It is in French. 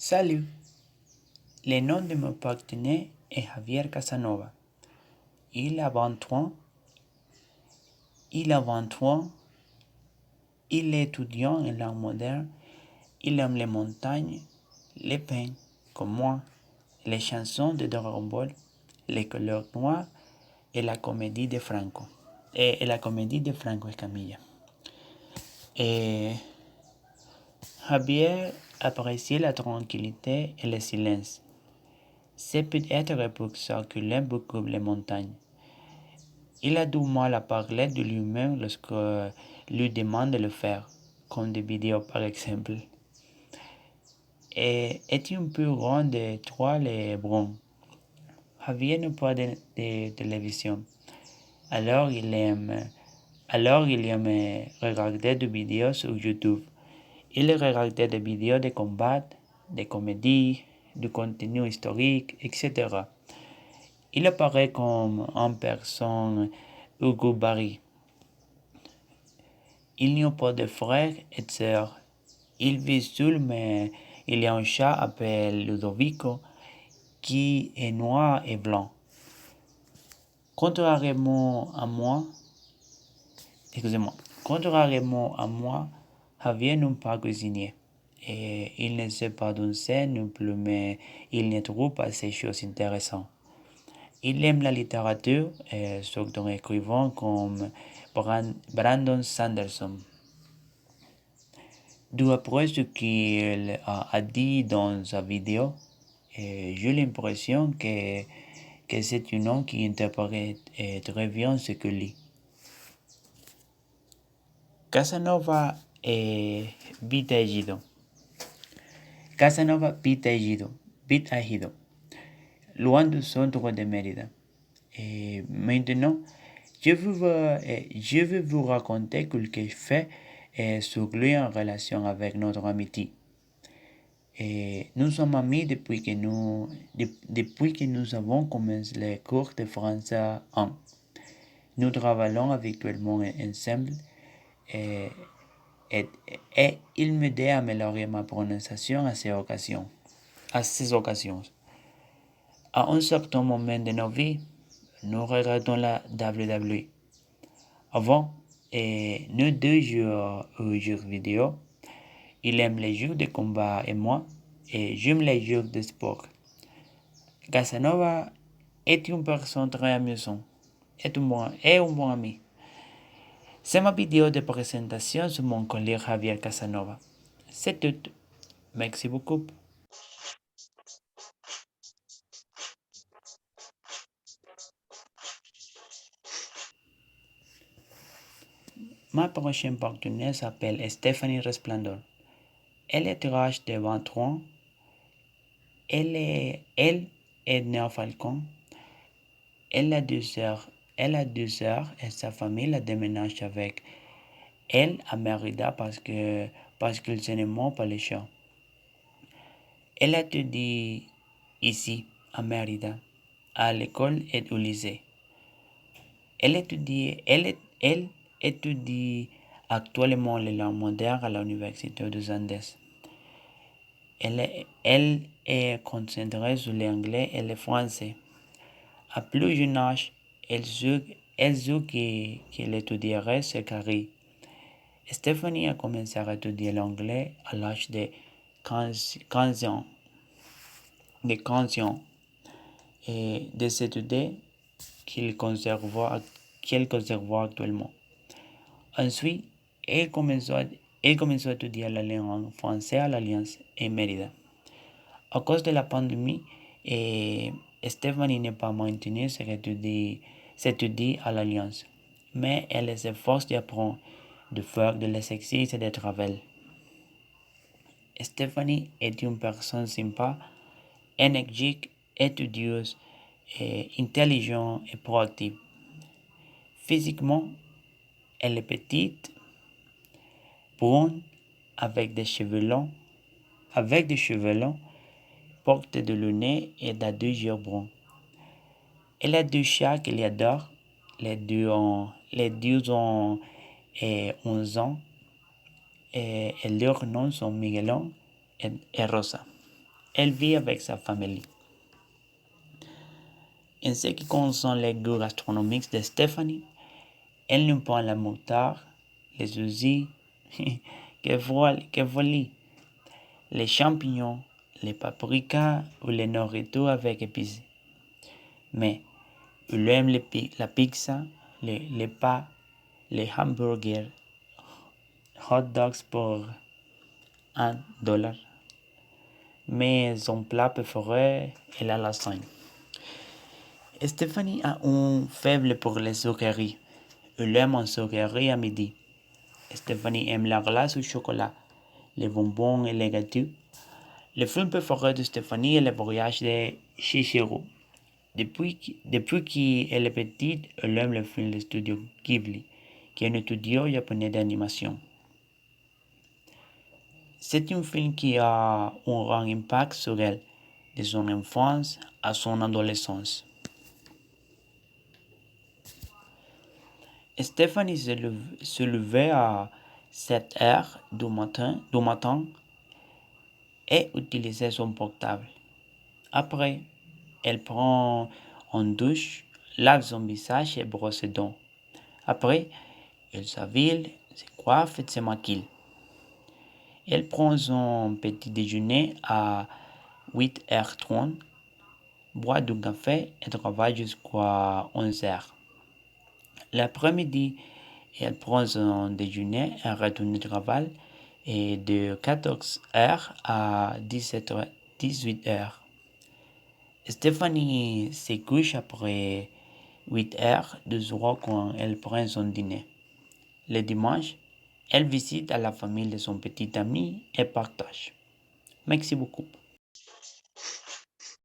Salut, le nom de mon partenaire est Javier Casanova. Il a 20 ans. Il est étudiant en langue moderne. Il aime les montagnes, les pains, comme moi, les chansons de Dragon Ball, les couleurs noires et la comédie de Franco. Et la comédie de Franco Escamilla. Javier apprécie la tranquillité et le silence. C'est peut-être pour ça qu'il aime beaucoup les montagnes. Il a du mal à parler de lui-même lorsque lui demande de le faire, comme des vidéos par exemple. Et est un peu grand de toile et brun. Javier n'a pas de télévision. Alors il aime regarder des vidéos sur YouTube. Il regarde des vidéos de combat, de comédie, du contenu historique, etc. Il apparaît comme une personne Hugo Barry. Il n'y a pas de frères et sœurs. Il vit seul, mais il y a un chat appelé Ludovico qui est noir et blanc. Contrairement à moi, Javier n'est pas cuisinier. Et il ne sait pas danser non plus, mais il ne trouve pas ces choses intéressantes. Il aime la littérature, surtout un écrivain comme Brandon Sanderson. D'après ce qu'il a dit dans sa vidéo, j'ai l'impression que c'est un homme qui interprète très bien ce qu'il lit. Casanova vit à Ejido, loin du centre de Mérida. Et maintenant, je vais vous raconter quelques faits sur lui en relation avec notre amitié. Et nous sommes amis depuis que nous avons commencé les cours de français 1. Nous travaillons habituellement ensemble et, il m'aide à améliorer ma prononciation à ces occasions. À un certain moment de nos vies, nous regardons la WWE. Avant, nous deux jouons aux jeux vidéo. Il aime les jeux de combat et moi, et j'aime les jeux de sport. Casanova est une personne très amusante et un bon ami. C'est ma vidéo de présentation sur mon collègue Javier Casanova. C'est tout. Merci beaucoup. Ma prochaine partenaire s'appelle Stéphanie Resplendor. Elle est âgée de 23 ans. Elle est née à Falcon. Elle a 2 sœurs. Et sa famille la déménage avec elle à Mérida parce qu'ils s'aiment pas les chats. Elle a étudié ici, à Mérida, à l'école et au lycée. Elle étudie actuellement les langues modernes à l'Université des Andes. Elle est concentrée sur l'anglais et le français. À plus jeune âge, elle sut qu'elle étudierait ses carrières. Stéphanie a commencé à étudier l'anglais à l'âge de 15 ans. Et de cette idée qu'elle conserve actuellement. Ensuite, elle commençait à étudier la langue en français à l'Alliance et Mérida. À cause de la pandémie, Stéphanie n'a pas maintenu ses études à l'Alliance, mais elle s'efforce d'apprendre, de faire de l'exercice et de travail. Stéphanie est une personne sympa, énergique, studieuse, intelligente et proactive. Physiquement, elle est petite, brune, avec des cheveux longs, porte de lunettes et des yeux bruns. Elle a 2 chats qu'elle adore. Les deux ont 11 ans et leurs noms sont Miguelon et Rosa. Elle vit avec sa famille. En ce qui concerne les goûts gastronomiques de Stéphanie, elle n'aime pas la moutarde, les ouzis, que voler, les champignons, les paprikas ou les nourritures avec épices. Mais elle aime la pizza, les pâtes, les hamburgers, hot dogs pour $1. Mais son plat préféré est la lasagne. Stéphanie a un faible pour les sucreries. Elle aime en sucrerie à midi. Stéphanie aime la glace au chocolat, les bonbons et les gâteaux. Le film préféré de Stéphanie est Le voyage de Chihiro. Depuis qu'elle est petite, elle aime le film de studio Ghibli, qui est un studio japonais d'animation. C'est un film qui a un grand impact sur elle, de son enfance à son adolescence. Stéphanie se levait à 7 heures du matin et utilisait son portable. Après, elle prend une douche, lave son visage et brosse ses dents. Après, elle s'habille, se coiffe et se maquille. Elle prend son petit déjeuner à 8h30, boit du café et travaille jusqu'à 11h. L'après-midi, elle prend son déjeuner et retourne au travail et de 14h à 18h. Stéphanie se couche après 8h du soir quand elle prend son dîner. Le dimanche, elle visite à la famille de son petit ami et partage. Merci beaucoup.